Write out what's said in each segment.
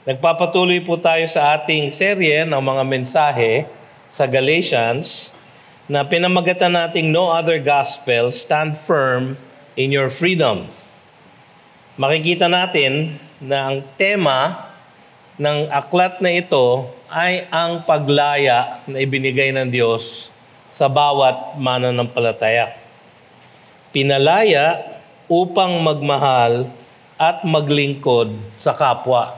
Nagpapatuloy po tayo sa ating serye ng mga mensahe sa Galatians na pinamagatan nating No Other Gospel, Stand Firm in Your Freedom. Makikita natin na ang tema ng aklat na ito ay ang paglaya na ibinigay ng Diyos sa bawat mananampalataya. Pinalaya upang magmahal at maglingkod sa kapwa.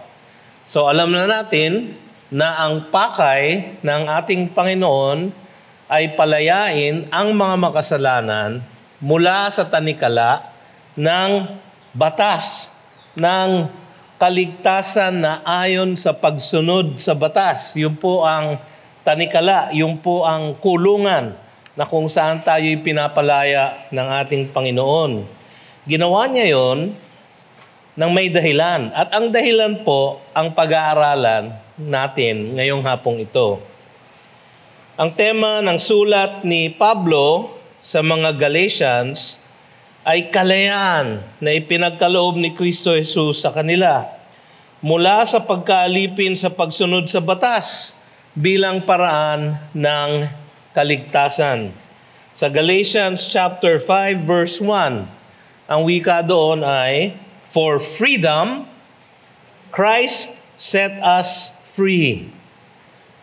So alam na natin na ang pakay ng ating Panginoon ay palayain ang mga makasalanan mula sa tanikala ng batas, ng kaligtasan na ayon sa pagsunod sa batas. Yun po ang tanikala, yun po ang kulungan na kung saan tayo'y pinapalaya ng ating Panginoon. Ginawa niya yon ng may dahilan. At ang dahilan po ang pag-aaralan natin ngayong hapong ito. Ang tema ng sulat ni Pablo sa mga Galatians ay kalayaan na ipinagkaloob ni Kristo Jesus sa kanila mula sa pagkaalipin sa pagsunod sa batas bilang paraan ng kaligtasan. Sa Galatians chapter 5 verse 1, ang wika doon ay, "For freedom, Christ set us free."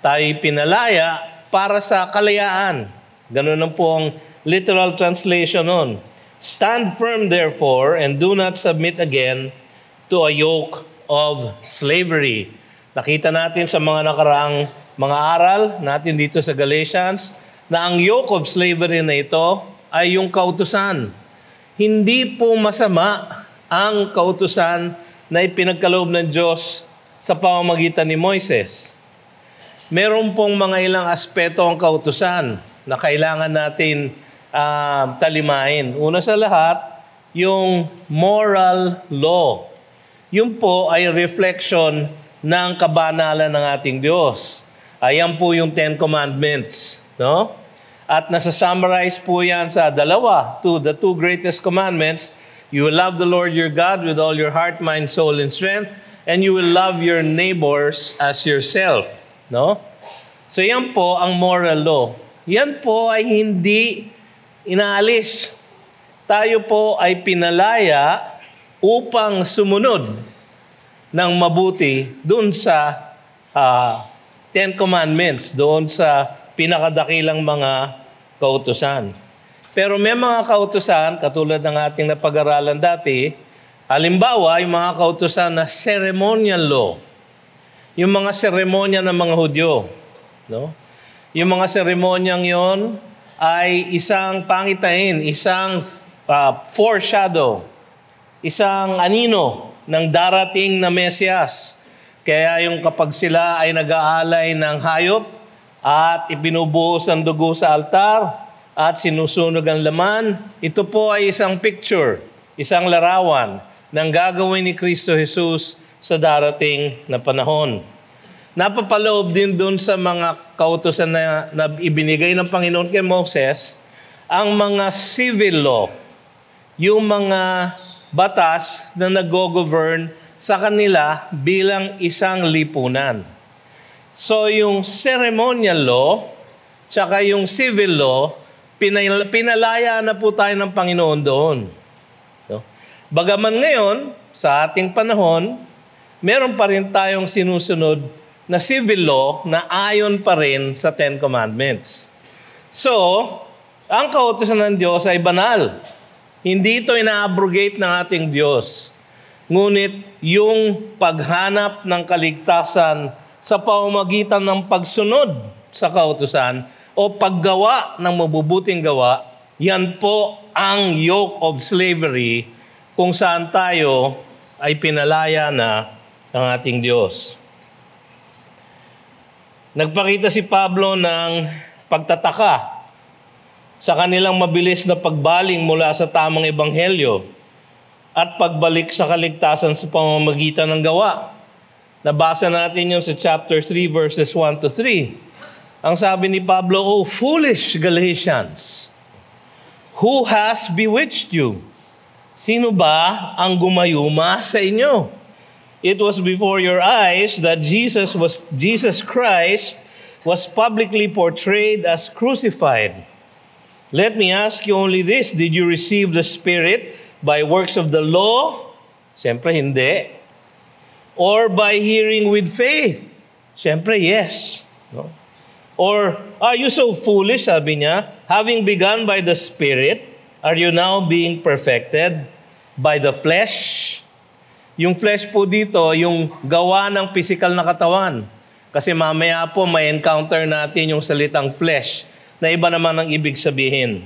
Tayo'y pinalaya para sa kalayaan. Ganun ang po ang literal translation nun. "Stand firm therefore and do not submit again to a yoke of slavery." Nakita natin sa mga nakaraang mga aral natin dito sa Galatians na ang yoke of slavery na ito ay yung kautusan. Hindi po masama ang kautusan na ipinagkaloob ng Diyos sa pamamagitan ni Moises. Meron pong mga ilang aspeto ang kautusan na kailangan natin talimahin. Una sa lahat, yung moral law. Yun po ay reflection ng kabanalan ng ating Diyos. Ayan po yung Ten Commandments, no? At nasa-summarize po yan sa the two greatest commandments. You will love the Lord your God with all your heart, mind, soul, and strength, and you will love your neighbors as yourself, no? So yan po ang moral law. Yan po ay hindi inaalis. Tayo po ay pinalaya upang sumunod ng mabuti doon sa Ten Commandments, doon sa pinakadakilang mga kautusan. Pero may mga kautusan, katulad ng ating napag-aralan dati, halimbawa, yung mga kautusan na ceremonial law. Yung mga seremonya ng mga Hudyo. No? Yung mga seremonyang yon ay isang pangitain, isang foreshadow, isang anino ng darating na Mesiyas. Kaya yung kapag sila ay nag-aalay ng hayop at ibinubuhos ang dugo sa altar, at sinusunog ang laman, ito po ay isang picture, isang larawan ng gagawin ni Kristo Jesus sa darating na panahon. Napapaloob din doon sa mga kautusan na ibinigay ng Panginoon kay Moses, ang mga civil law, yung mga batas na nag-govern sa kanila bilang isang lipunan. So yung ceremonial law, tsaka yung civil law, pinalaya na po tayo ng Panginoon doon. No? Bagaman ngayon, sa ating panahon, meron pa rin tayong sinusunod na civil law na ayon pa rin sa Ten Commandments. So, ang kautusan ng Diyos ay banal. Hindi ito ina-abrogate ng ating Diyos. Ngunit yung paghanap ng kaligtasan sa pamamagitan ng pagsunod sa kautusan o paggawa ng mabubuting gawa, yan po ang yoke of slavery kung saan tayo ay pinalaya na ng ating Diyos. Nagpakita si Pablo ng pagtataka sa kanilang mabilis na pagbaling mula sa tamang ebanghelyo at pagbalik sa kaligtasan sa pamamagitan ng gawa. Nabasa natin yun sa chapter 3 verses 1 to 3. Ang sabi ni Pablo, "O foolish Galatians, who has bewitched you?" Sino ba ang gumayuma sa inyo? it was before your eyes that Jesus Christ was publicly portrayed as crucified. Let me ask you only this, did you receive the Spirit by works of the law? Siyempre, hindi. Or by hearing with faith? Siyempre, yes. No? Or, are you so foolish, sabi niya, having begun by the Spirit, are you now being perfected by the flesh? Yung flesh po dito, yung gawa ng physical na katawan. Kasi mamaya po may encounter natin yung salitang flesh na iba naman ang ibig sabihin.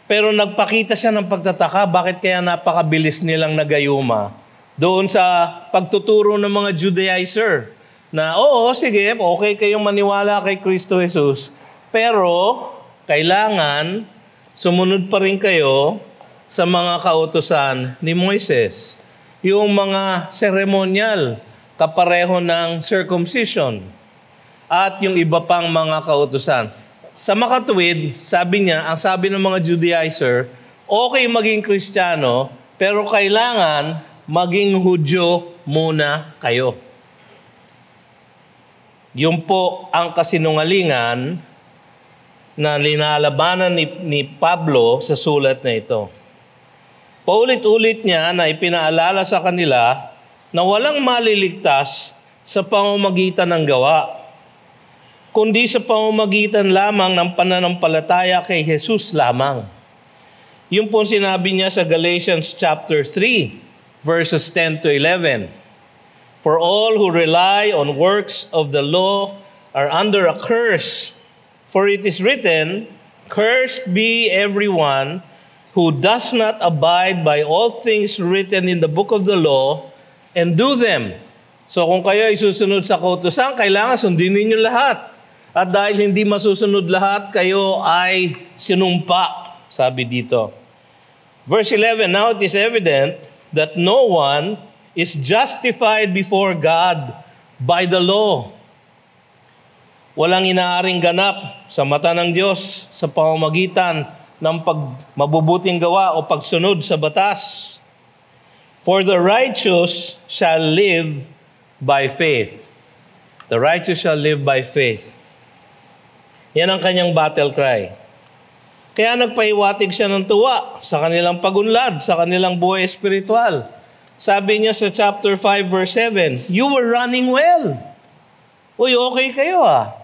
Pero nagpakita siya ng pagtataka, bakit kaya napakabilis nilang nagayuma doon sa pagtuturo ng mga Judaizer na, oo, sige, okay kayong maniwala kay Kristo Jesus, pero kailangan sumunod pa rin kayo sa mga kautusan ni Moises. Yung mga ceremonial, kapareho ng circumcision, at yung iba pang mga kautusan. Sa makatuwid, sabi niya, ang sabi ng mga Judaizer, okay maging Kristiyano, pero kailangan maging Hudyo muna kayo. Yun po ang kasinungalingan na linalabanan ni Pablo sa sulat na ito. Paulit-ulit niya na ipinaalala sa kanila na walang maliligtas sa pamamagitan ng gawa, kundi sa pamamagitan lamang ng pananampalataya kay Jesus lamang. Yung po sinabi niya sa Galatians chapter 3, verses 10 to 11. For all who rely on works of the law are under a curse. For it is written, cursed be everyone who does not abide by all things written in the book of the law and do them. So kung kayo ay susunod sa kautusan, kailangan sundin ninyo lahat. At dahil hindi masusunod lahat, kayo ay sinumpa, sabi dito. Verse 11, now it is evident that no one is justified before God by the law. Walang inaaring ganap sa mata ng Diyos sa pamamagitan ng mabubuting gawa o pagsunod sa batas. For the righteous shall live by faith. The righteous shall live by faith. Yan ang kanyang battle cry. Kaya nagpahiwatig siya ng tuwa sa kanilang pagunlad, sa kanilang buhay espiritual. Sabi niya sa chapter 5 verse 7, you were running well. Uy, okay kayo ah.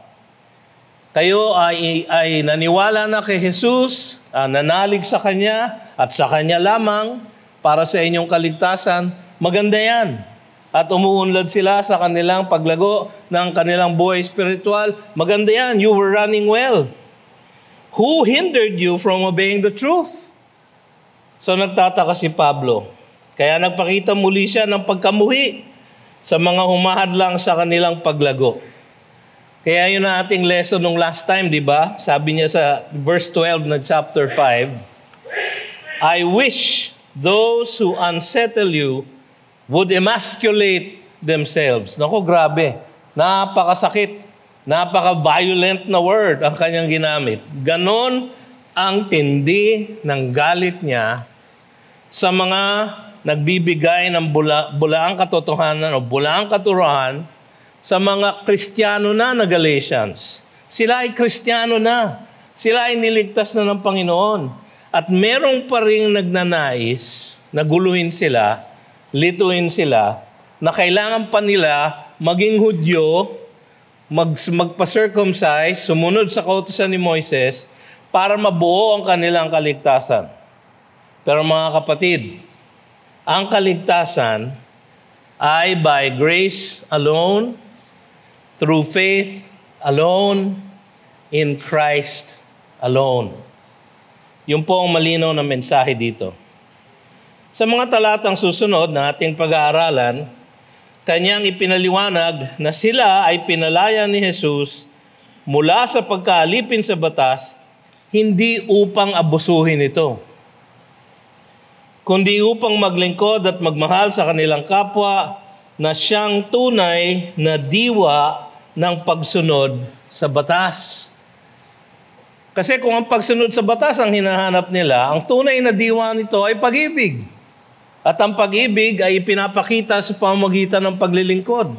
Kayo ay naniwala na kay Jesus, nanalig sa Kanya at sa Kanya lamang para sa inyong kaligtasan. Maganda yan. At umuunlad sila sa kanilang paglago ng kanilang buhay spiritual. Maganda yan. You were running well. Who hindered you from obeying the truth? So nagtataka si Pablo. Kaya nagpakita muli siya ng pagkamuhi sa mga humahadlang sa kanilang paglago. Kaya yun ang ating lesson nung last time, di ba? Sabi niya sa verse 12 ng chapter 5, I wish those who unsettle you would emasculate themselves. Naku, grabe. Napakasakit. Napaka-violent na word ang kanyang ginamit. Ganon ang tindi ng galit niya sa mga nagbibigay ng bulaang katotohanan o bulaang katuruan sa mga Kristiyano na Galatians. Sila ay Kristiyano na. Sila ay niligtas na ng Panginoon. At merong pa rin nagnanais na guluhin sila, lituin sila, na kailangan pa nila maging Hudyo, magpa-circumcise, sumunod sa kautusan ni Moises, para mabuo ang kanilang kaligtasan. Pero mga kapatid, ang kaligtasan ay by grace alone, through faith alone, in Christ alone. Yun po ang malinaw na mensahe dito. Sa mga talatang susunod na ating pag-aaralan, kanyang ipinaliwanag na sila ay pinalaya ni Jesus mula sa pagkaalipin sa batas, hindi upang abusuhin ito, kundi upang maglingkod at magmahal sa kanilang kapwa na siyang tunay na diwa ng pagsunod sa batas. Kasi kung ang pagsunod sa batas ang hinahanap nila, ang tunay na diwa nito ay pag-ibig. At ang pag-ibig ay ipinapakita sa pamamagitan ng paglilingkod.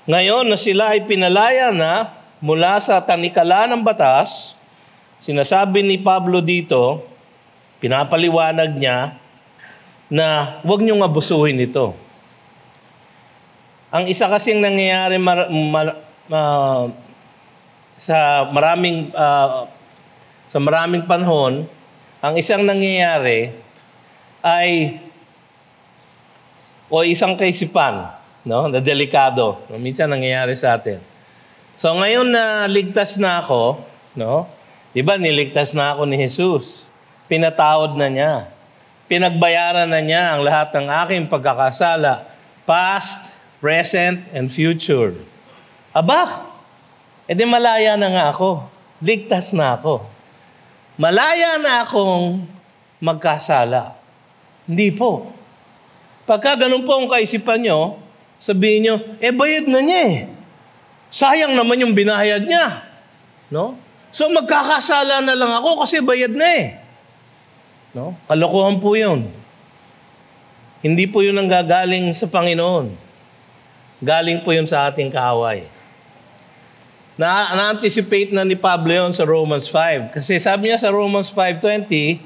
Ngayon na sila ay pinalaya na mula sa tanikala ng batas, sinasabi ni Pablo dito, pinapaliwanag niya na huwag niyong abusuhin ito. Ang isa kasing nangyayari sa maraming panahon, ang isang nangyayari ay isang kaisipan, no, na delikado. Minsan nangyayari sa atin. So ngayon na ligtas na ako, no? 'Di ba niligtas na ako ni Jesus? Pinatawad na niya. Pinagbayaran na niya ang lahat ng aking pagkakasala, past, present, and future. Aba, edi malaya na nga ako. Ligtas na ako. Malaya na akong magkasala. Hindi po. Pagka ganun po ang kaisipan nyo, sabihin nyo, bayad na niya eh. Sayang naman yung binayad niya. No? So magkakasala na lang ako kasi bayad na eh. No? Kalokohan po yun. Hindi po yun ang gagaling sa Panginoon. Galing po yun sa ating kaaway. Na-anticipate na ni Pablo yun sa Romans 5. Kasi sabi niya sa Romans 5:20,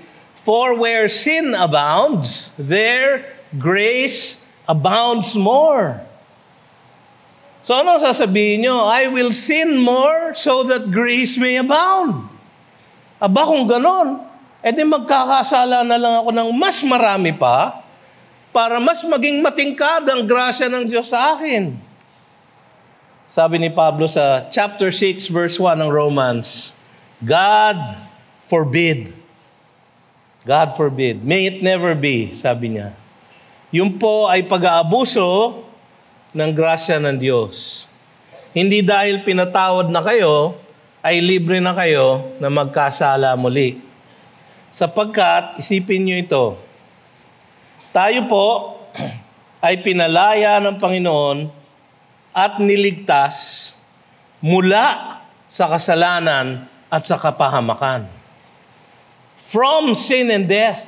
"For where sin abounds, there grace abounds more." So ano sasabihin nyo? I will sin more so that grace may abound. Aba kung ganon, edi magkakasala na lang ako ng mas marami pa para mas maging matingkad ang grasya ng Diyos sa akin. Sabi ni Pablo sa chapter 6 verse 1 ng Romans, God forbid. God forbid. May it never be, sabi niya. Yun po ay pag-aabuso ng grasya ng Diyos. Hindi dahil pinatawad na kayo, ay libre na kayo na magkasala muli. Sapagkat, isipin niyo ito, tayo po ay pinalaya ng Panginoon at niligtas mula sa kasalanan at sa kapahamakan. From sin and death.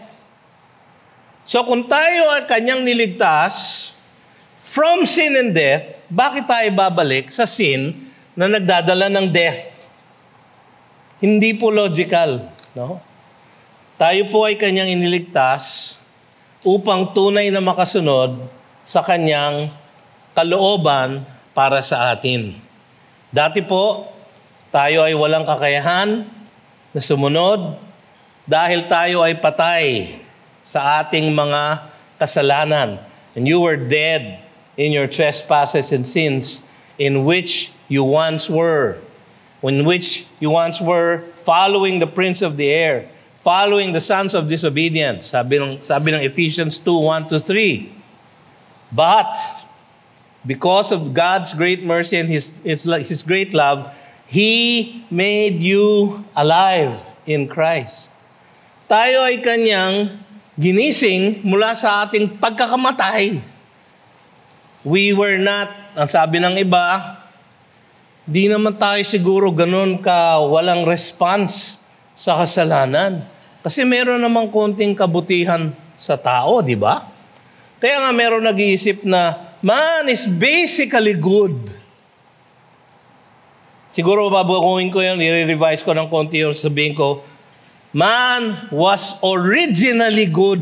So kung tayo ay kanyang niligtas from sin and death, bakit tayo babalik sa sin na nagdadala ng death? Hindi po logical, no? Tayo po ay kanyang iniligtas upang tunay na makasunod sa kanyang kalooban para sa atin. Dati po, tayo ay walang kakayahan na sumunod dahil tayo ay patay sa ating mga kasalanan. And you were dead in your trespasses and sins in which you once were. In which you once were following the prince of the air, following the sons of disobedience. Sabi ng Ephesians 2:1-3. But because of God's great mercy and His great love, He made you alive in Christ. Tayo ay kanyang ginising mula sa ating pagkakamatay. We were not, ang sabi ng iba, di naman tayo siguro ganun ka walang response sa kasalanan. Kasi meron namang konting kabutihan sa tao, di ba? Kaya nga meron nag-iisip na man is basically good. Siguro babaguhin ko yun, i-revise ko ng konti yung sabihin ko, man was originally good,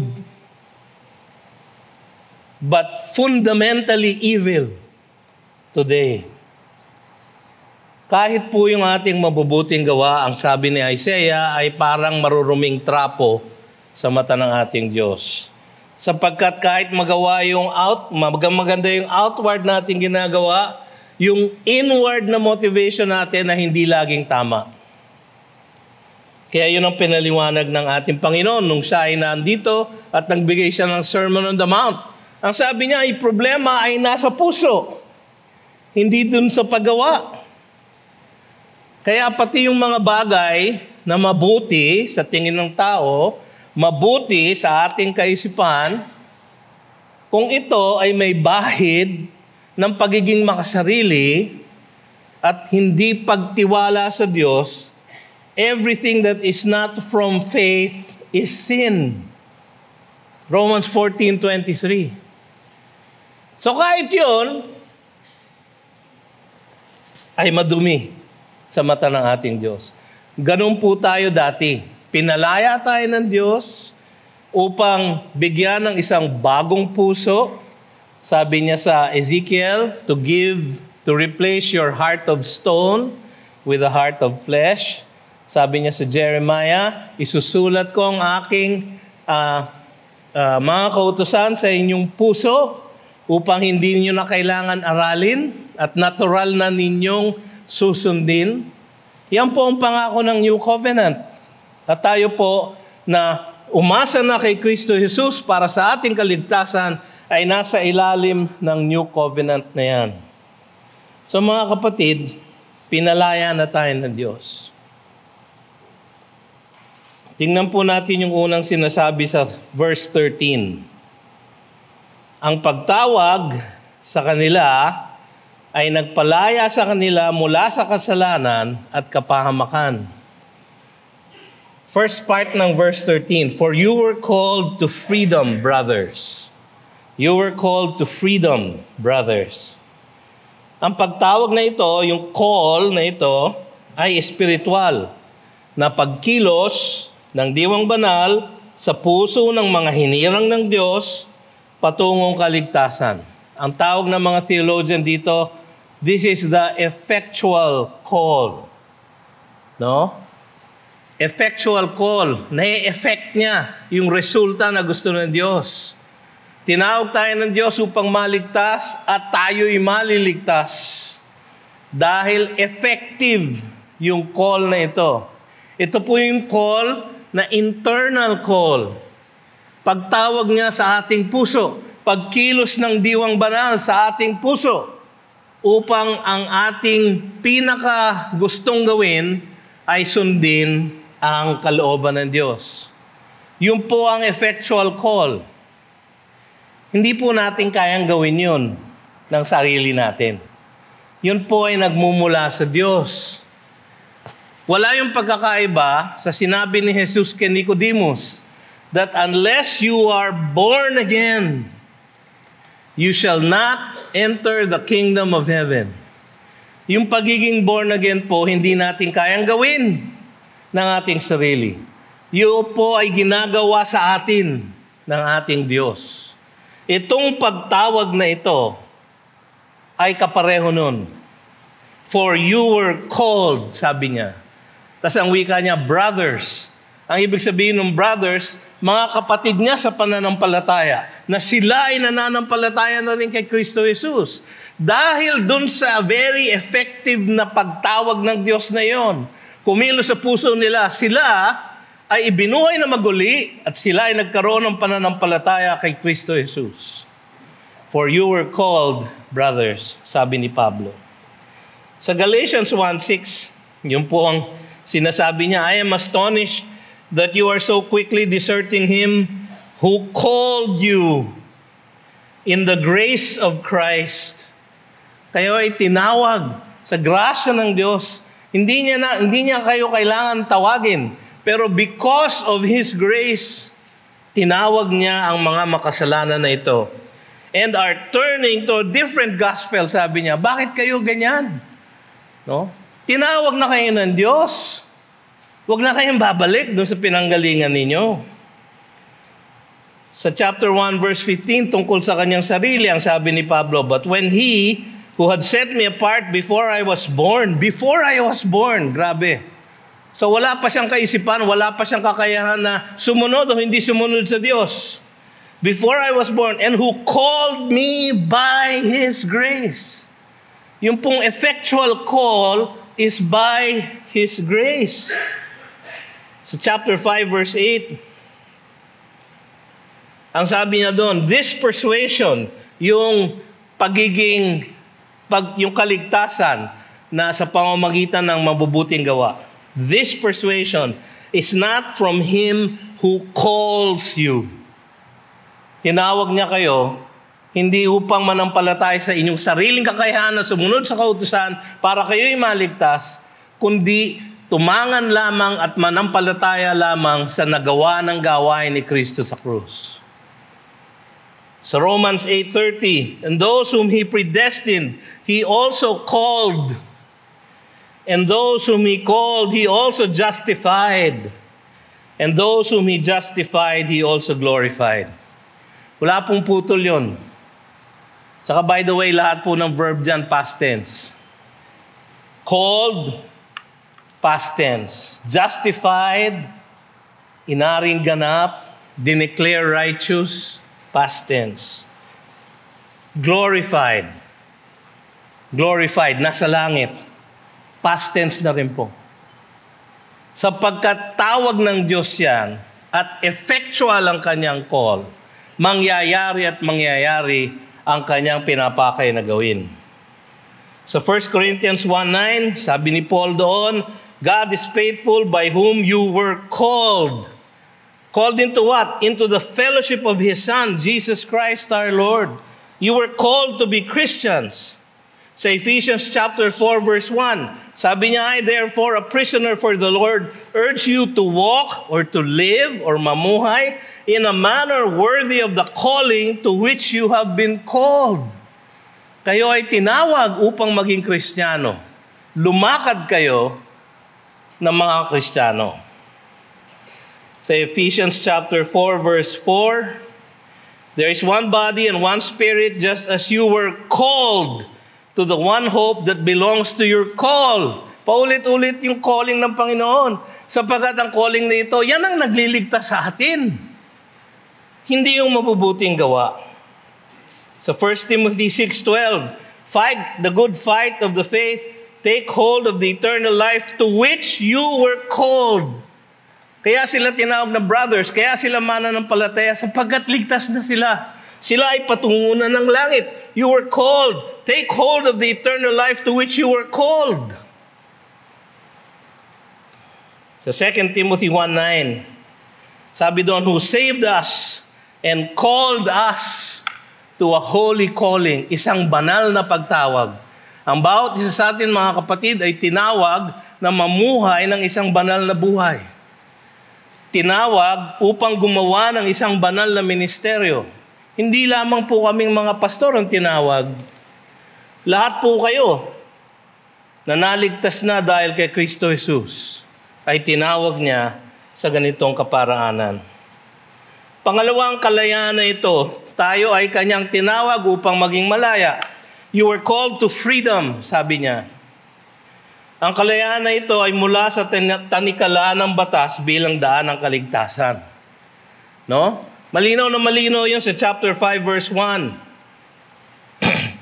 but fundamentally evil today. Kahit po yung ating mabubuting gawa, ang sabi ni Isaiah, ay parang maruruming trapo sa mata ng ating Diyos. Sapagkat kahit maganda yung outward natin ginagawa, yung inward na motivation natin na hindi laging tama. Kaya yun ang pinaliwanag ng ating Panginoon nung siya ay nandito at nagbigay siya ng Sermon on the Mount. Ang sabi niya, ay problema ay nasa puso, hindi dun sa paggawa. Kaya pati yung mga bagay na mabuti sa tingin ng tao, mabuti sa ating kaisipan, kung ito ay may bahid ng pagiging makasarili at hindi pagtiwala sa Diyos, everything that is not from faith is sin. Romans 14:23. So kahit yun, ay madumi sa mata ng ating Diyos. Ganun po tayo dati. Pinalaya tayo ng Diyos upang bigyan ng isang bagong puso. Sabi niya sa Ezekiel, to replace your heart of stone with a heart of flesh. Sabi niya sa Jeremiah, isusulat ko ang aking mga kautusan sa inyong puso upang hindi niyo na kailangan aralin at natural na ninyong susundin. Yan po ang pangako ng New Covenant. At tayo po na umasa na kay Kristo Jesus para sa ating kaligtasan ay nasa ilalim ng New Covenant na yan. So mga kapatid, pinalaya na tayo ng Diyos. Tingnan po natin yung unang sinasabi sa verse 13. Ang pagtawag sa kanila ay nagpalaya sa kanila mula sa kasalanan at kapahamakan. First part ng verse 13, for you were called to freedom, brothers. You were called to freedom, brothers. Ang pagtawag na ito, yung call na ito, ay espiritual na pagkilos ng diwang banal sa puso ng mga hinirang ng Diyos patungong kaligtasan. Ang tawag ng mga theologian dito, this is the effectual call. No? Effectual call. Na-effect niya yung resulta na gusto ng Diyos. Tinawag tayo ng Diyos upang maligtas at tayo'y maliligtas. Dahil effective yung call na ito. Ito po yung call na internal call. Pagtawag niya sa ating puso. Pagkilos ng diwang banal sa ating puso. Upang ang ating pinaka gustong gawin ay sundin ang kalooban ng Diyos. Yun po ang effectual call. Hindi po natin kayang gawin yun ng sarili natin. Yun po ay nagmumula sa Diyos. Wala yung pagkakaiba sa sinabi ni Jesus kay Nicodemus that unless you are born again, you shall not enter the kingdom of heaven. Yung pagiging born again po, hindi natin kayang gawin ng ating sarili. Yun po ay ginagawa sa atin ng ating Diyos. Itong pagtawag na ito ay kapareho nun. For you were called, sabi niya. Tapos ang wika niya, brothers. Ang ibig sabihin ng brothers, mga kapatid niya sa pananampalataya, na sila ay nananampalataya na rin kay Kristo Jesus. Dahil dun sa very effective na pagtawag ng Diyos na yon, kumilos sa puso nila, sila ay ibinuhay na maguli at sila ay nagkaroon ng pananampalataya kay Kristo Jesus. For you were called, brothers, sabi ni Pablo. Sa Galatians 1:6, yun po ang sinasabi niya, I am astonished that you are so quickly deserting Him who called you in the grace of Christ. Kayo ay tinawag sa grasya ng Diyos. Hindi niya kayo kailangan tawagin. Pero because of His grace, tinawag niya ang mga makasalanan na ito. And are turning to a different gospel, sabi niya. Bakit kayo ganyan? No? Tinawag na kayo ng Diyos. Huwag na kayong babalik doon sa pinanggalingan ninyo. Sa chapter 1 verse 15, tungkol sa kanyang sarili, ang sabi ni Pablo, but when He who had set me apart before I was born, grabe. So wala pa siyang kaisipan, wala pa siyang kakayahan na sumunod o hindi sumunod sa Diyos. Before I was born, and who called me by His grace. Yung pong effectual call is by His grace. Sa chapter 5 verse 8, ang sabi niya doon, this persuasion, yung yung kaligtasan na sa pamamagitan ng mabubuting gawa. This persuasion is not from Him who calls you. Tinawag niya kayo, hindi upang manampalataya sa inyong sariling kakayahan na sumunod sa kautusan para kayo'y maligtas, kundi tumangan lamang at manampalataya lamang sa nagawa ng gawain ni Kristo sa krus. Sa Romans 8:30, and those whom He predestined, He also called. And those whom He called, He also justified. And those whom He justified, He also glorified. Wala pong putol yun. Saka by the way, lahat po ng verb dyan, past tense. Called, past tense. Justified, inaring ganap, dineclare righteous, past tense. Glorified. Glorified, nasa langit. Past tense na rin po. Sapagkat tawag ng Diyos yan at effectual ang kanyang call, mangyayari at mangyayari ang kanyang pinapakay na gawin. Sa 1 Corinthians 1:9, sabi ni Paul doon, God is faithful by whom you were called. Called into what? Into the fellowship of His Son, Jesus Christ our Lord. You were called to be Christians. Sa Ephesians chapter 4 verse 1, sabi niya, I therefore a prisoner for the Lord urge you to walk or to live or mamuhay in a manner worthy of the calling to which you have been called. Kayo ay tinawag upang maging Kristiyano. Lumakad kayo ng mga Kristiyano. Sa Ephesians chapter 4 verse 4, there is one body and one spirit just as you were called to the one hope that belongs to your call. Paulit-ulit yung calling ng Panginoon. Sapagkat ang calling na ito, yan ang nagliligtas sa atin. Hindi yung mabubuting gawa. Sa 1 Timothy 6:12, fight the good fight of the faith, take hold of the eternal life to which you were called. Kaya sila tinawag na brothers, kaya sila mananampalataya sapagkat ligtas na sila. Sila ay patungo na ng langit. You were called. Take hold of the eternal life to which you were called. Sa 2 Timothy 1:9, sabi doon, who saved us and called us to a holy calling, isang banal na pagtawag. Ang bawat isa sa atin, mga kapatid, ay tinawag na mamuhay ng isang banal na buhay. Tinawag upang gumawa ng isang banal na ministeryo. Hindi lamang po kaming mga pastor ang tinawag. Lahat po kayo na naligtas na dahil kay Kristo Jesus ay tinawag niya sa ganitong kaparaanan. Pangalawang kalayaan na ito, tayo ay kanyang tinawag upang maging malaya. You were called to freedom, sabi niya. Ang kalayaan na ito ay mula sa tanikalaan ng batas bilang daan ng kaligtasan. No? Malinaw na malinaw yun sa chapter 5 verse 1.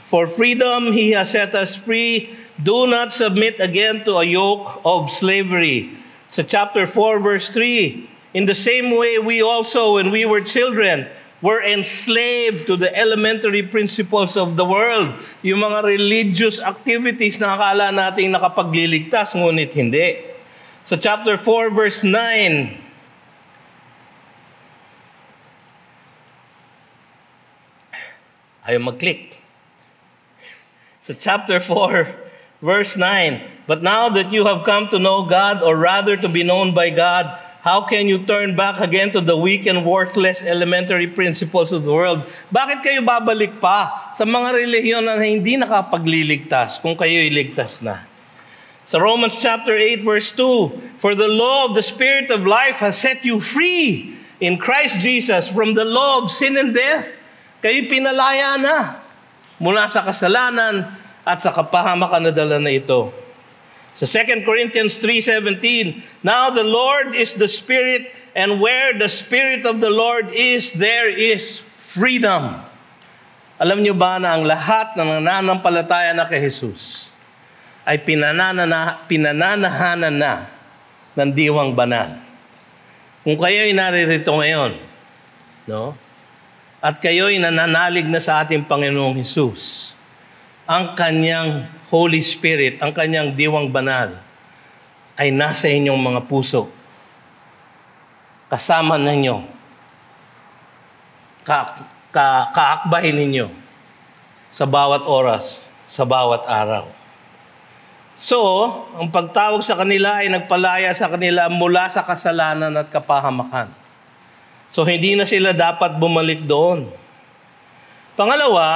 For freedom He has set us free. Do not submit again to a yoke of slavery. Sa chapter 4 verse 3, in the same way we also, when we were children, were enslaved to the elementary principles of the world. Yung mga religious activities na akala nating nakapagliligtas, ngunit hindi. Sa chapter 4 verse 9, ayaw mag-click. Sa chapter 4, verse 9, but now that you have come to know God, or rather to be known by God, how can you turn back again to the weak and worthless elementary principles of the world? Bakit kayo babalik pa sa mga relihiyon na hindi nakapagliligtas kung kayo iligtas na? Sa Romans chapter 8, verse 2, for the law of the Spirit of life has set you free in Christ Jesus from the law of sin and death. Kayo pinalaya na mula sa kasalanan at sa kapahamakan na dala na ito. Sa 2 Corinthians 3:17, now the Lord is the Spirit, and where the Spirit of the Lord is, there is freedom. Alam niyo ba na ang lahat ng nananampalataya na kay Jesus ay pinananahanan na ng diwang banal. Kung kayo'y naririto ngayon, no? At kayo'y nananalig na sa ating Panginoong Jesus, ang kanyang Holy Spirit, ang kanyang diwang banal, ay nasa inyong mga puso. Kasama ninyo. Kaakbahin ninyo sa bawat oras, sa bawat araw. So, ang pagtawag sa kanila ay nagpalaya sa kanila mula sa kasalanan at kapahamakan. So, hindi na sila dapat bumalik doon. Pangalawa,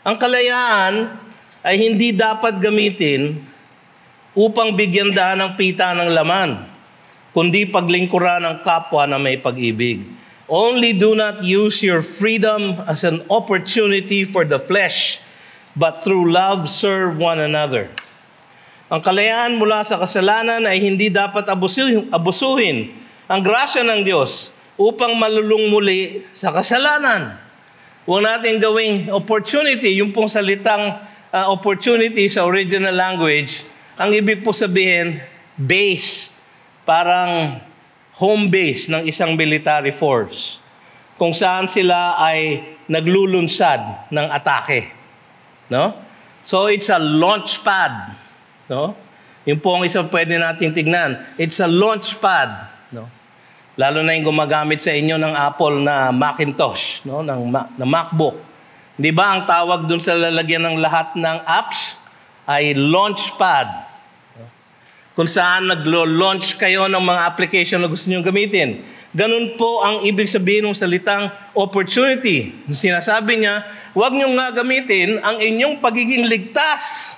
ang kalayaan ay hindi dapat gamitin upang bigyan daan ng pita ng laman, kundi paglingkuran ng kapwa na may pag-ibig. Only do not use your freedom as an opportunity for the flesh, but through love serve one another. Ang kalayaan mula sa kasalanan ay hindi dapat abusuhin ang grasya ng Diyos upang malulung muli sa kasalanan. Huwag natin gawing opportunity, yung pong salitang opportunity sa original language, ang ibig po sabihin, base, parang home base ng isang military force, kung saan sila ay naglulunsad ng atake. No? So it's a launch pad. No? Yung po ang isang pwede nating tignan. It's a launch pad. No? Lalo na yung gumagamit sa inyo ng Apple na Macintosh, no? ng MacBook. Di ba ang tawag dun sa lalagyan ng lahat ng apps ay launch pad. Kung saan naglo-launch kayo ng mga application na gusto nyo gamitin. Ganun po ang ibig sabihin ng salitang opportunity. Sinasabi niya, huwag nyo nga gamitin ang inyong pagiging ligtas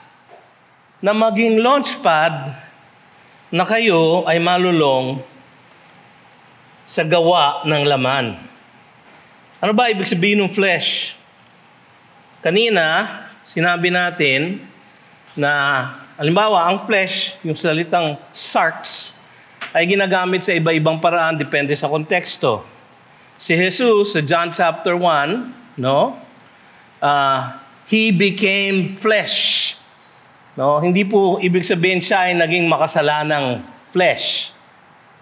na maging launch pad na kayo ay malulong sa gawa ng laman. Ano ba ibig sabihin ng flesh? Kanina, sinabi natin na, halimbawa, ang flesh, yung salitang sarx, ay ginagamit sa iba-ibang paraan, depende sa konteksto. Si Jesus, sa John chapter 1, no? He became flesh. No? Hindi po ibig sabihin siya ay naging makasalanang flesh.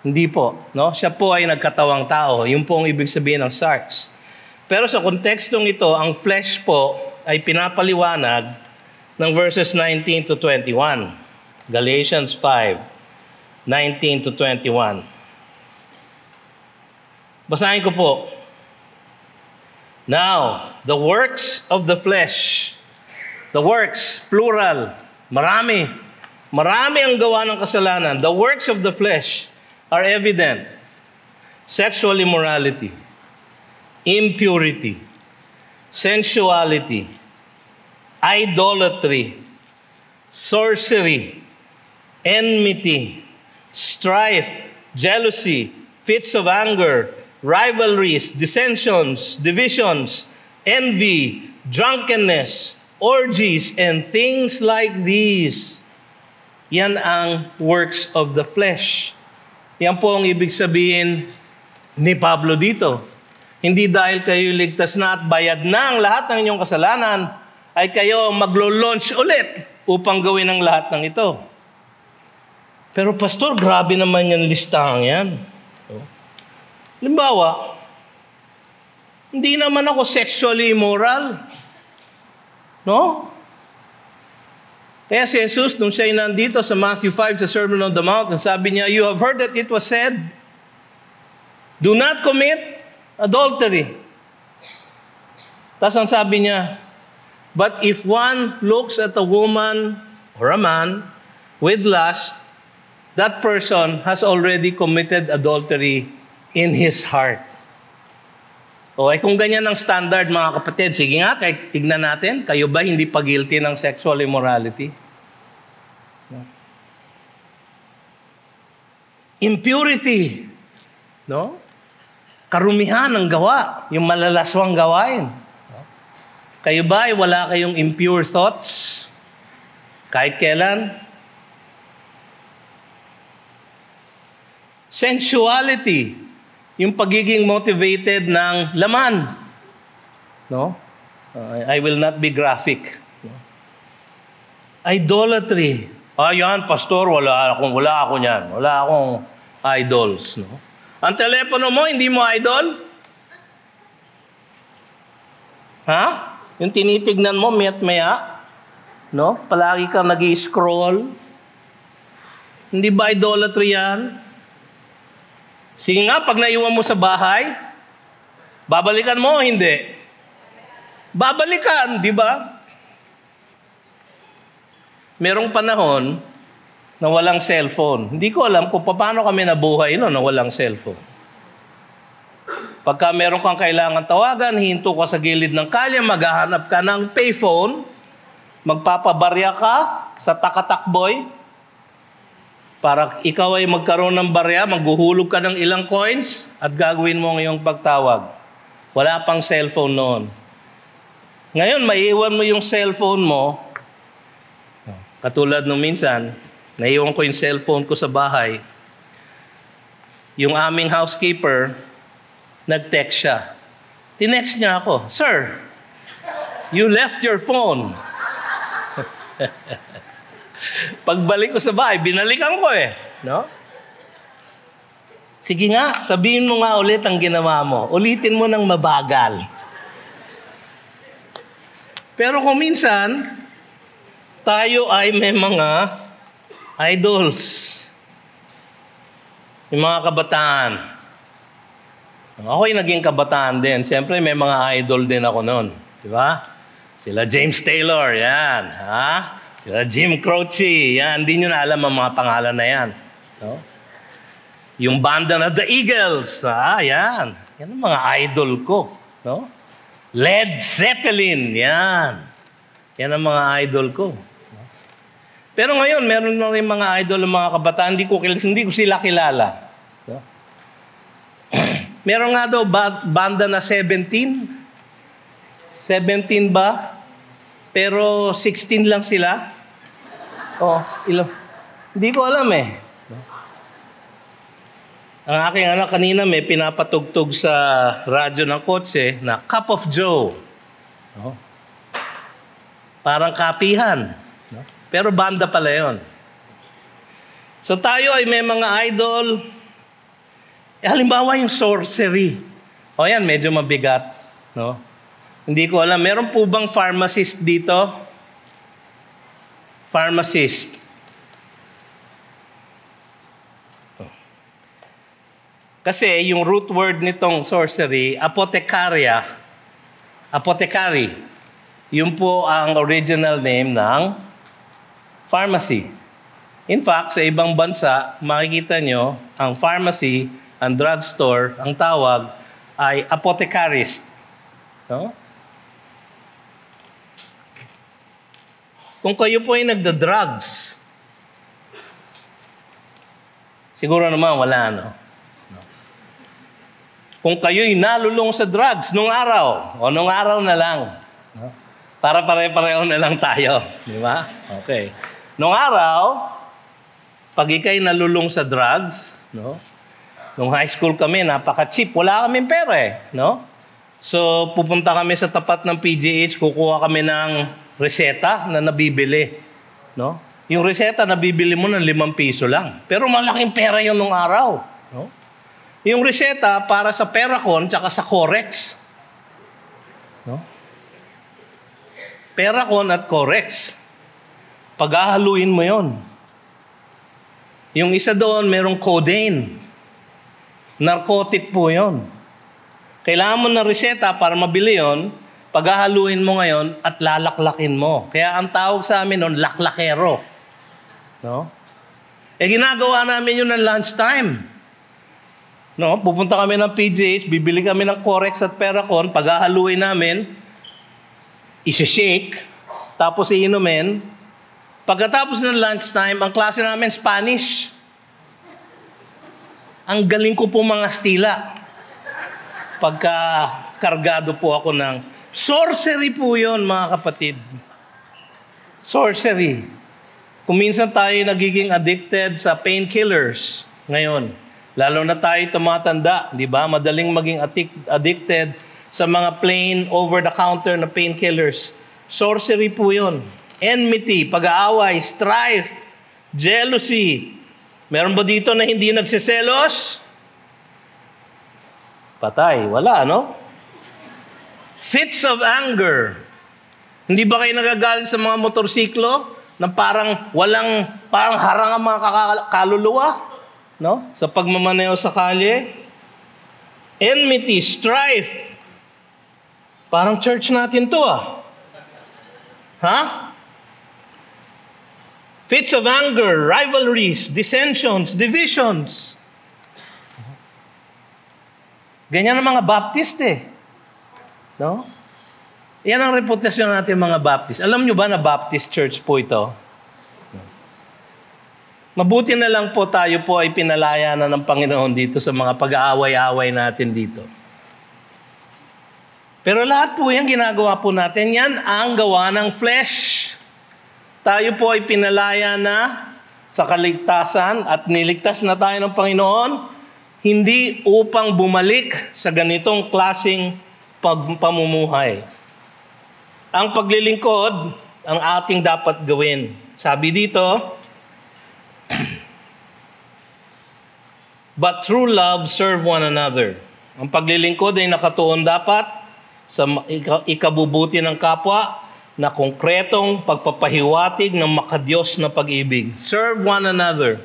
Hindi po. No? Siya po ay nagkatawang tao. Yun po ang ibig sabihin ng sarx. Pero sa kontekstong ito, ang flesh po ay pinapaliwanag ng verses 19 to 21. Galatians 5, 19 to 21. Basahin ko po. Now, the works of the flesh, the works, plural, marami. Marami ang gawa ng kasalanan. The works of the flesh are evident: sexual immorality, impurity, sensuality, idolatry, sorcery, enmity, strife, jealousy, fits of anger, rivalries, dissensions, divisions, envy, drunkenness, orgies, and things like these. Yan ang works of the flesh. Yan po ang ibig sabihin ni Pablo dito. Hindi dahil kayo ligtas na at bayad na ang lahat ng inyong kasalanan, ay kayo maglo-launch ulit upang gawin ang lahat ng ito. Pero pastor, grabe naman yung listahang yan. Halimbawa, hindi naman ako sexually immoral. No? Kaya si Jesus, nung siya nandito sa Matthew 5, sa Sermon on the Mount, sabi niya, you have heard that it was said, do not commit adultery. Tapos ang sabi niya, but if one looks at a woman or a man with lust, that person has already committed adultery in his heart. O ay kung ganyan ang standard, mga kapatid, sige nga, kahit tignan natin, kayo ba hindi pa guilty ng sexual immorality? No? Impurity. No? Karumihan ng gawa, yung malalaswang gawain. No? Kayo ba ay wala kayong impure thoughts? Kahit kailan? Sensuality. Yung pagiging motivated ng laman. No? I will not be graphic. No? Idolatry. Yan, pastor, wala ako niyan. Wala akong idols. No? Ang telepono mo, hindi mo idol? Ha? Yung tinitignan mo, maya't maya? No? Palagi kang nag-i-scroll? Hindi ba idolatry yan? Sige nga, pag naiwan mo sa bahay, babalikan mo o hindi? Babalikan, di ba? Merong panahon na walang cellphone. Hindi ko alam kung paano kami nabuhay na walang cellphone. Pagka meron kang kailangan tawagan, hinto ka sa gilid ng kalye, maghahanap ka ng payphone, magpapabarya ka sa takatakboy, para ikaw ay magkaroon ng barya, maghuhulog ka ng ilang coins, at gagawin mo ang iyong pagtawag. Wala pang cellphone noon. Ngayon, maiiwan mo yung cellphone mo. Katulad nung minsan, naiwan ko yung cellphone ko sa bahay. Yung aming housekeeper, nag-text siya. Tinext niya ako, "Sir, you left your phone." Pagbalik ko sa bahay, binalikan ko no? Sige nga, sabihin mo nga ulit ang ginawa mo. Ulitin mo ng mabagal. Pero kung minsan, tayo ay may mga idols. Yung mga kabataan. Ako'y naging kabataan din. Siyempre, may mga idol din ako noon. Di ba? Sila James Taylor, yan. Ha? Sila Jim Croce, yan. Hindi nyo na alam ang mga pangalan na yan. No? Yung banda na The Eagles, yan. Yan ang mga idol ko. No? Led Zeppelin, yan. Yan ang mga idol ko. Pero ngayon, meron na rin mga idol ng mga kabataan, hindi ko sila kilala. No? Meron nga daw banda na 17. 17 ba? Pero 16 lang sila. Ilang? Hindi ko alam No? Ang aking anak kanina may pinapatugtog sa radyo ng kotse na Cup of Joe. No? Parang kapihan. No? Pero banda pala yun. So tayo ay may mga idol. Halimbawa yung sorcery. Yan, medyo mabigat. No? Hindi ko alam. Meron po bang pharmacist dito? Pharmacist. Kasi yung root word nitong sorcery, apothecary. Yun po ang original name ng pharmacy. In fact, sa ibang bansa, makikita nyo, ang pharmacy, ang drugstore, ang tawag ay apothecarist. No? Kung kayo po ay nagda-drugs, siguro naman wala, no? Kung kayo'y nalulong sa drugs nung araw na lang, no? Para pare-pareho na lang tayo. Di ba? Okay. Nung araw, pag ikay nalulong sa drugs, no? Nung high school kami, napaka-cheap. Wala kaming pera no? So, pupunta kami sa tapat ng PGH, kukuha kami ng reseta na nabibili. No? Yung reseta nabibili mo ng 5 piso lang. Pero malaking pera yun nung araw. No? Yung reseta para sa Peracon tsaka sa Corex. No? Peracon at Corex. Pag-ahaluin mo yon. Yung isa doon, merong codeine. Narcotic po yon. Kailangan mo ng reseta para mabili yon, pag-ahaluin mo ngayon at lalaklakin mo. Kaya ang tawag sa amin noon, laklakero. No? Ginagawa namin yun ng lunchtime. No, pupunta kami ng PGH, bibili kami ng Corex at Peracon, pag-ahaluin namin, isi-shake, tapos iinumin. Pagkatapos ng lunchtime, ang klase namin Spanish. Ang galing ko po mga stila. Pagka kargado po ako ng sorcery po yon, mga kapatid. Sorcery. Kung minsan tayo nagiging addicted sa painkillers ngayon, lalo na tayo tumatanda, di ba? Madaling maging addicted sa mga plain over-the-counter na painkillers. Sorcery po yun. Enmity, pag-aaway, strife, jealousy. Meron ba dito na hindi nagsiselos? Patay. Wala, no? Fits of anger. Hindi ba kayo nagagalit sa mga motorsiklo na parang harang ang mga kaluluwa? No? Sa pagmamaneo sa kalye. Enmity, strife. Parang church natin to Fits of anger, rivalries, dissensions, divisions. Ganyan ang mga Baptist eh. No? Yan ang reputasyon natin mga Baptist. Alam nyo ba na Baptist Church po ito? Mabuti na lang po tayo po ay pinalaya na ng Panginoon dito sa mga pag-aaway-aaway natin dito. Pero lahat po yan ginagawa po natin, yan ang gawa ng flesh. Tayo po ay pinalaya na sa kaligtasan at niligtas na tayo ng Panginoon, hindi upang bumalik sa ganitong klaseng pamumuhay. Ang paglilingkod, ang ating dapat gawin. Sabi dito, but through love, serve one another. Ang paglilingkod ay nakatuon dapat sa ikabubuti ng kapwa na konkretong pagpapahiwatig ng makadiyos na pag-ibig. Serve one another.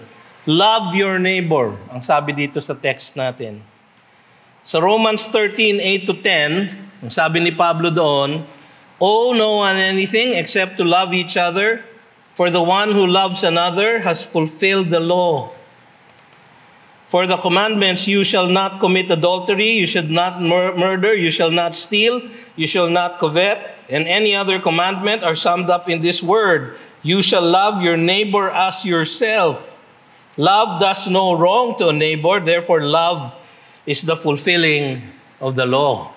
Love your neighbor. Ang sabi dito sa text natin. Sa Romans 13:8-10, ang sabi ni Pablo doon, owe no one anything except to love each other, for the one who loves another has fulfilled the law. For the commandments, you shall not commit adultery, you should not murder, you shall not steal, you shall not covet, and any other commandment are summed up in this word, you shall love your neighbor as yourself. Love does no wrong to a neighbor, therefore love is the fulfilling of the law.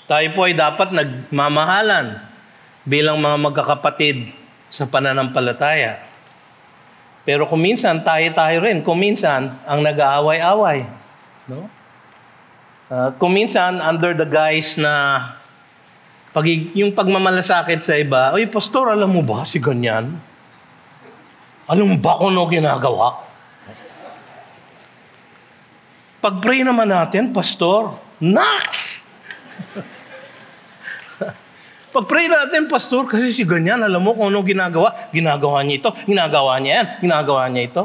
Tayo po ay dapat nagmamahalan bilang mga magkakapatid sa pananampalataya. Pero kung minsan, tayo rin. Kung minsan, ang nag-aaway-away. No? Kung minsan, under the guise na yung pagmamalasakit sa iba, oy, pastor, alam mo ba si ganyan? Alam mo ba kung ano ginagawa? Pag-pray naman natin, pastor, Nax! Pag-pray natin, pastor, kasi si ganyan, alam mo kung ano ginagawa. Ginagawa niya ito, ginagawa niya yan, ginagawa niya ito.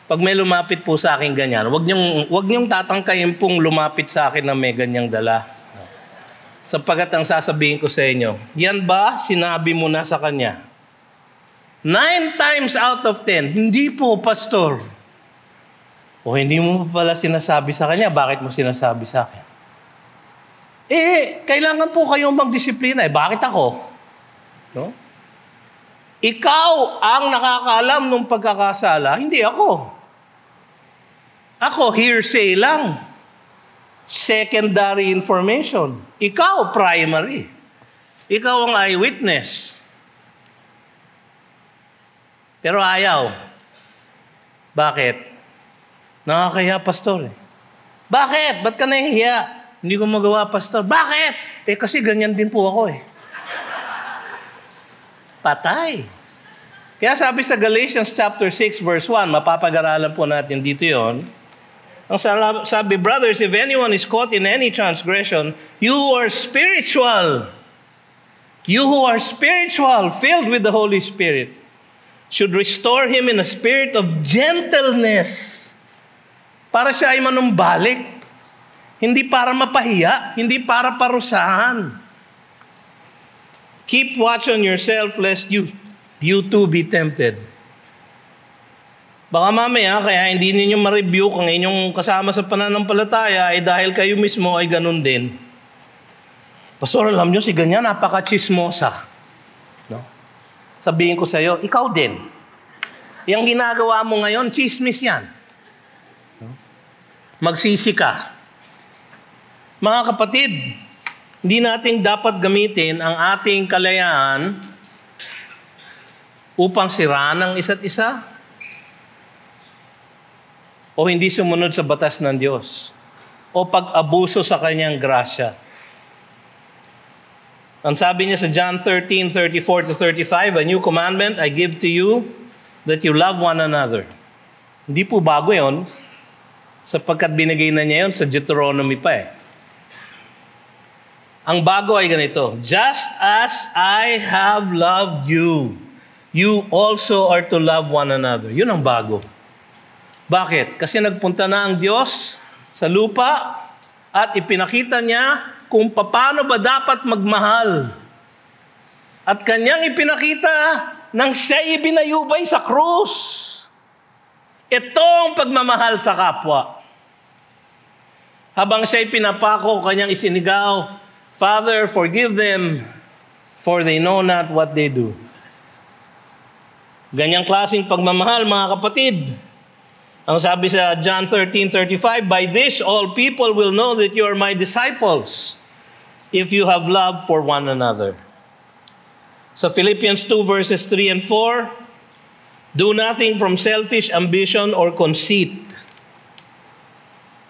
Pag may lumapit po sa akin ganyan, wag niyong tatangkayin pong lumapit sa akin na may ganyang dala. Sapagkat ang sasabihin ko sa inyo, yan ba sinabi mo na sa kanya? 9 times out of 10, hindi po, pastor. O hindi mo pala sinasabi sa kanya, bakit mo sinasabi sa akin? Kailangan po kayong magdisiplina. Bakit ako? No? Ikaw ang nakakaalam ng pagkakasala, hindi ako. Ako, hearsay lang. Secondary information. Ikaw, primary. Ikaw ang eyewitness. Pero ayaw. Bakit? Nakakaya, pastor. Bakit? Ba't ka nahihiya? Hindi ko magawa, pastor. Bakit? Kasi ganyan din po ako Patay. Kaya sabi sa Galatians chapter 6 verse 1, mapapag-aralan po natin dito yon. Ang sabi, brothers, if anyone is caught in any transgression, you who are spiritual, filled with the Holy Spirit, should restore him in a spirit of gentleness. Para siya ay manumbalik. Hindi para mapahiya, hindi para parusahan. Keep watch on yourself lest you too be tempted. Baka mamaya, kaya hindi ninyo ma-review kung inyong kasama sa pananampalataya ay dahil kayo mismo ay ganun din. Pastor, alam nyo, si ganyan, napaka-chismosa. No? Sabihin ko sa iyo, ikaw din. Yung ginagawa mo ngayon, chismis yan. No? Magsisi ka. Mga kapatid, hindi natin dapat gamitin ang ating kalayaan upang siraan ang isa't isa o hindi sumunod sa batas ng Diyos o pag-abuso sa kanyang grasya. Ang sabi niya sa John 13:34-35, a new commandment I give to you, that you love one another. Hindi po bago yon, sapagkat binigay na niya yon sa Deuteronomy pa Ang bago ay ganito, just as I have loved you, you also are to love one another. Yun ang bago. Bakit? Kasi nagpunta na ang Diyos sa lupa at ipinakita niya kung paano ba dapat magmahal. At kanyang ipinakita nang siya ibinayubay sa krus. Ito ang pagmamahal sa kapwa. Habang siya'y pinapako, kanyang isinigaw, Father, forgive them, for they know not what they do. Ganyang klaseng pagmamahal, mga kapatid. Ang sabi sa John 13:35, By this all people will know that you are my disciples, if you have love for one another. Sa Philippians 2 verses 3 and 4, Do nothing from selfish ambition or conceit,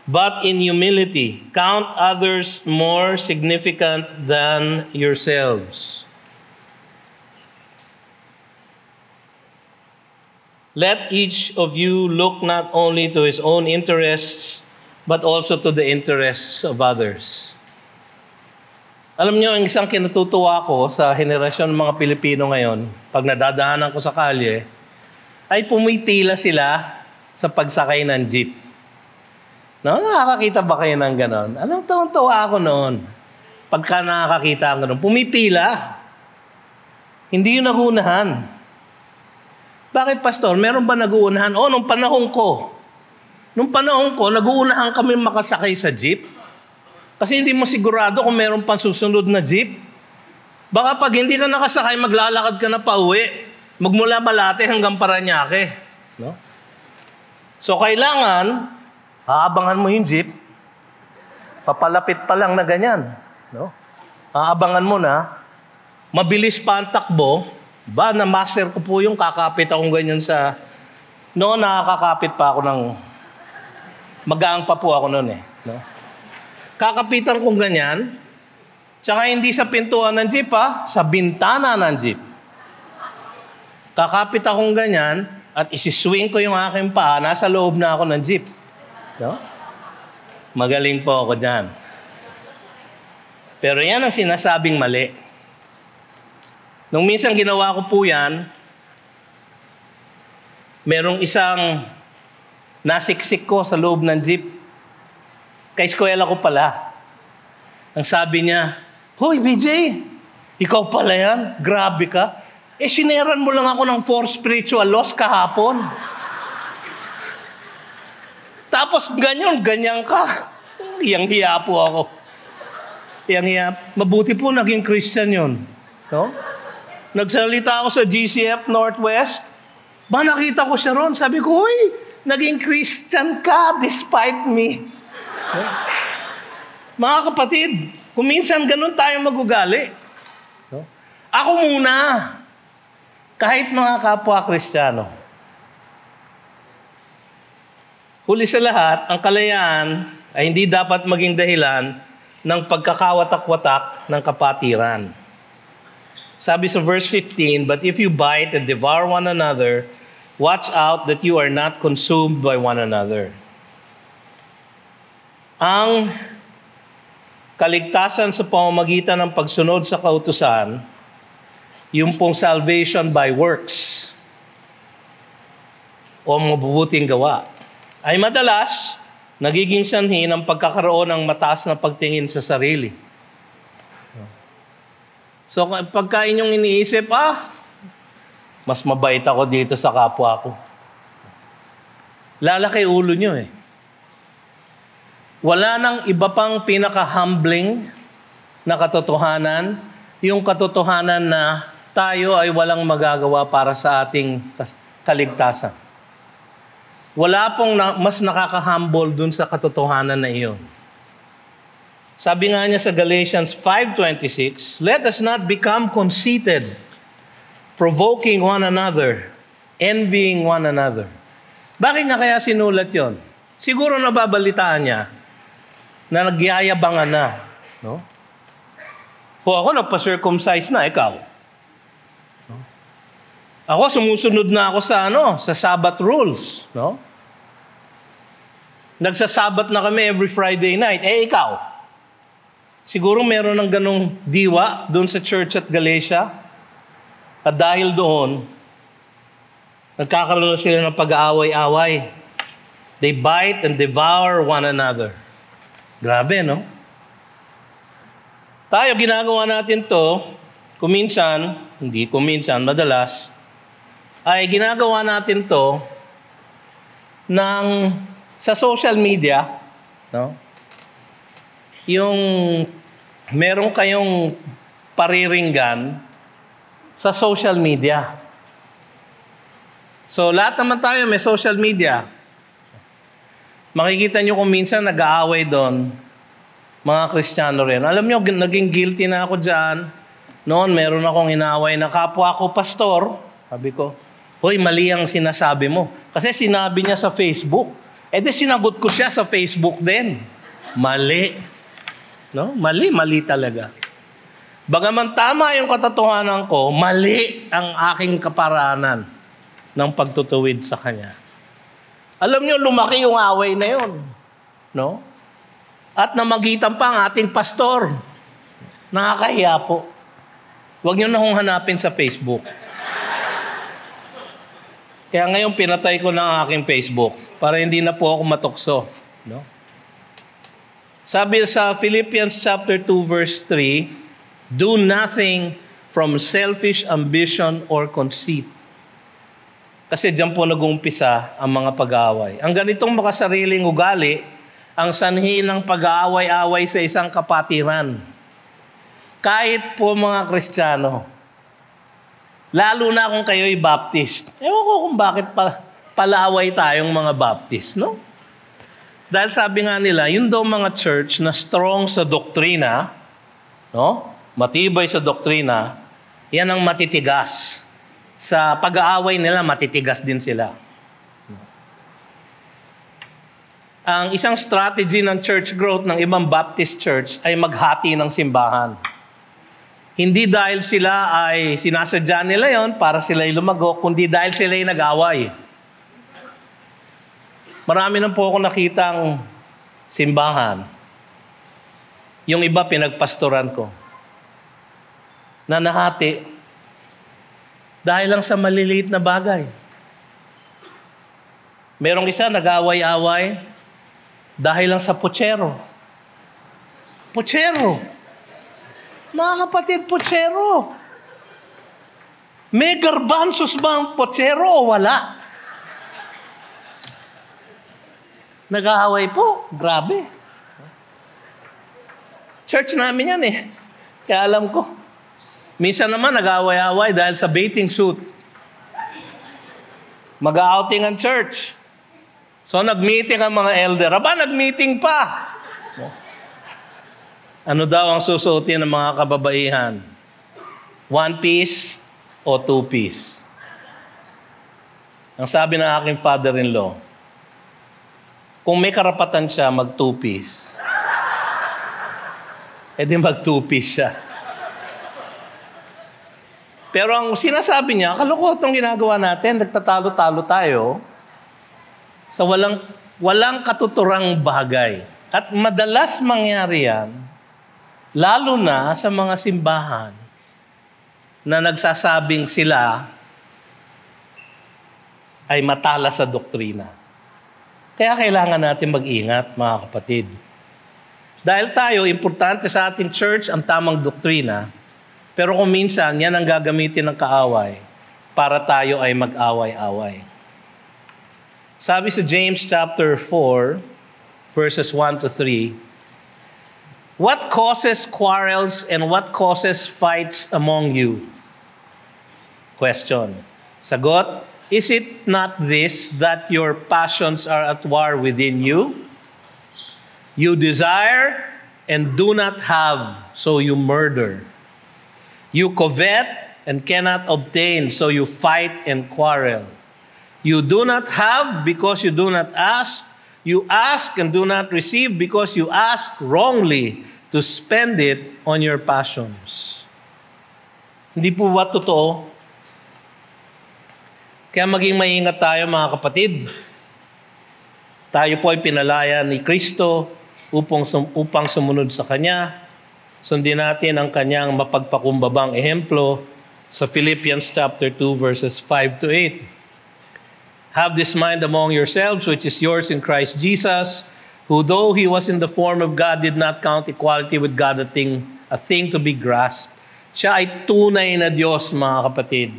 but in humility, count others more significant than yourselves. Let each of you look not only to his own interests, but also to the interests of others. Alam niyo, ang isang kinatutuwa ko sa henerasyon ng mga Pilipino ngayon, pag nadadaanan ko sa kalye, ay pumipila sila sa pagsakay ng jeep. No, nakakakita ba kayo ng ganon? Anong tuwa ako noon? Pagka nakakakita ako noon, pumipila. Hindi yung nagunahan. Bakit, Pastor? Meron ba naguunahan? Nung panahon ko. Nung panahon ko, naguunahan kami makasakay sa jeep. Kasi hindi mo sigurado kung meron pang susunod na jeep. Baka pag hindi ka nakasakay, maglalakad ka na pauwi. Magmula Malate hanggang Parañaque. No? So, kailangan aabangan mo yung jeep, papalapit pa lang na ganyan. No? Aabangan mo na, mabilis pa ang takbo, na-master ko po yung kakapit akong ganyan sa, nakakapit pa ako ng, magaang pa po ako noon eh. No? Kakapitan kong ganyan, tsaka hindi sa pintuan ng jeep sa bintana ng jeep. Kakapit akong ganyan, at isiswing ko yung aking paa, nasa loob na ako ng jeep. No? Magaling po ako dyan. Pero yan ang sinasabing mali. Nung minsan ginawa ko po yan, merong isang nasiksik ko sa loob ng jeep. Kaeskwela ko pala. Ang sabi niya, Hoy, BJ, ikaw pala yan? Grabe ka. Sineran mo lang ako ng 4 spiritual laws kahapon. Tapos ganyan ka. Hiyang-hiya po ako. Hiyang-hiya. Mabuti po naging Christian yun. No? Nagsalita ako sa GCF Northwest. Nakita ko siya ron. Sabi ko, Hoy, naging Christian ka despite me. No? Mga kapatid, kung minsan ganun tayo magugali. No? Ako muna. Kahit mga kapwa Kristiyano. Huli sa lahat, ang kalayaan ay hindi dapat maging dahilan ng pagkakawatak-watak ng kapatiran. Sabi sa verse 15, But if you bite and devour one another, watch out that you are not consumed by one another. Ang kaligtasan sa pamamagitan ng pagsunod sa kautusan, yung pong salvation by works o mabubuting gawa, ay madalas nagiging sanhi ng pagkakaroon ng mataas na pagtingin sa sarili. So pagka inyong iniisip, mas mabait ako dito sa kapwa ko. Lalaki ulo nyo eh. Wala nang iba pang pinaka-humbling na katotohanan, yung katotohanan na tayo ay walang magagawa para sa ating kaligtasan. Wala pong mas nakaka-humble dun sa katotohanan na iyon. Sabi nga niya sa Galatians 5:26, Let us not become conceited, provoking one another, envying one another. Bakit niya kaya sinulat yon? Siguro nababalitaan niya na nagyayabangan na. No? Kung ako nagpa-circumcise na, ikaw. No? Ako sumusunod na ako sa sa Sabbath rules, no? Nagsasabat na kami every Friday night. Ikaw. Siguro meron ng ganong diwa doon sa church at Galatia. At dahil doon, nagkakaroon na sila ng pag-aaway-away. They bite and devour one another. Grabe, no? Tayo, ginagawa natin to, madalas, ay ginagawa natin to sa social media, no? yung meron kayong pariringgan sa social media. So lahat naman tayo may social media. Makikita nyo kung minsan nag-aaway doon, mga Kristiyano rin. Alam nyo, naging guilty na ako dyan. Noon, meron akong inaaway na kapwa ko, pastor. Sabi ko, hoy, mali ang sinasabi mo. Kasi sinabi niya sa Facebook. Di sinagot ko siya sa Facebook din. Mali. No? Mali talaga. Bagaman tama yung katotohanan ko, mali ang aking kaparanan ng pagtutuwid sa kanya. Alam niyo, lumaki yung away na yun. No? At namagitan pa ang ating pastor. Nakakahiya po. Huwag niyo na hong hanapin sa Facebook. Kaya ngayon pinatay ko na ang aking Facebook para hindi na po ako matukso. No? Sabi sa Philippians chapter 2 verse 3, do nothing from selfish ambition or conceit. Kasi diyan po nag-uumpisa ang mga pag-aaway. Ang ganitong makasariling ugali, ang sanhi ng pag-aaway-away sa isang kapatiran. Kahit po mga Kristiyano, lalo na kung kayo'y Baptist. Ewan ko kung bakit palaway tayong mga Baptist, no? Dahil sabi nga nila, yun daw mga church na strong sa doktrina, no? Matibay sa doktrina, yan ang matitigas. Sa pag-aaway nila, matitigas din sila. Ang isang strategy ng church growth ng ibang Baptist church ay maghati ng simbahan. Hindi dahil sila ay sinasadya nila yon para sila'y lumago, kundi dahil sila'y nag-away. Marami na po ako nakitang simbahan. Yung iba pinagpastoran ko. Na nahati dahil lang sa maliliit na bagay. Merong isa nag-away-away dahil lang sa putsero. Putsero. Mga kapatid, putsero. May garbanzos ba ang putsero o wala? Nag-aaway po. Grabe. Church namin yan eh. Kaya alam ko. Minsan naman nag-aaway-aaway dahil sa bathing suit. Mag-outing ang church. So nag-meeting ang mga elder. Aba, nag-meeting pa. Ano daw ang susuotin ng mga kababaihan? 1 piece o 2 piece? Ang sabi ng aking father-in-law, kung may karapatan siya, mag 2 piece. Di mag 2 piece siya. Pero ang sinasabi niya, kalukotong ginagawa natin, nagtatalo-talo tayo sa walang katuturang bagay. At madalas mangyari yan, lalo na sa mga simbahan na nagsasabing sila ay matala sa doktrina. Kaya kailangan natin mag-ingat, mga kapatid. Dahil tayo, importante sa ating church ang tamang doktrina, pero kung minsan, yan ang gagamitin ng kaaway para tayo ay mag-away-away. Sabi sa James chapter 4, verses 1 to 3, what causes quarrels and what causes fights among you? Question. Sagot, is it not this, that your passions are at war within you? You desire and do not have, so you murder. You covet and cannot obtain, so you fight and quarrel. You do not have because you do not ask. You ask and do not receive because you ask wrongly to spend it on your passions. Hindi po ba totoo? Kaya maging maingat tayo, mga kapatid. Tayo po ay pinalaya ni Kristo upang sumunod sa Kanya. Sundin natin ang Kanyang mapagpakumbabang ehemplo sa Philippians chapter 2 verses 5 to 8. Have this mind among yourselves, which is yours in Christ Jesus, who though He was in the form of God, did not count equality with God a thing to be grasped. Siya ay tunay na Diyos, mga kapatid.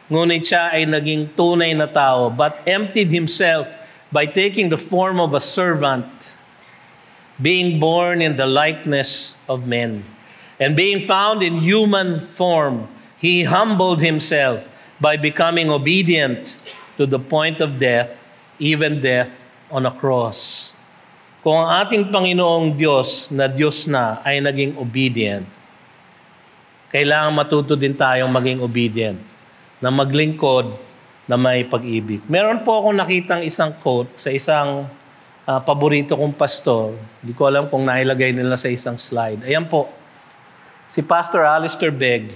Ngunit siya ay naging tunay na tao, but emptied Himself by taking the form of a servant. being born in the likeness of men. And being found in human form, he humbled himself by becoming obedient to the point of death, even death on a cross. Kung ang ating Panginoong Diyos na Diyos na ay naging obedient, kailangan matuto din tayong maging obedient, na maglingkod, na may pag-ibig. Meron po akong nakitang isang quote sa isang paborito kong pastor. Hindi ko alam kung nailagay nila sa isang slide. Ayan po, si Pastor Alistair Begg.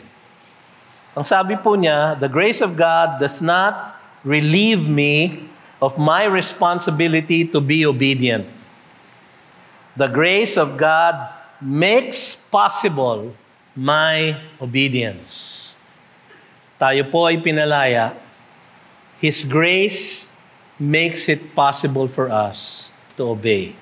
Ang sabi po niya, "The grace of God does not relieve me of my responsibility to be obedient. The grace of God makes possible my obedience." Tayo po ay pinalaya. His grace makes it possible for us to obey.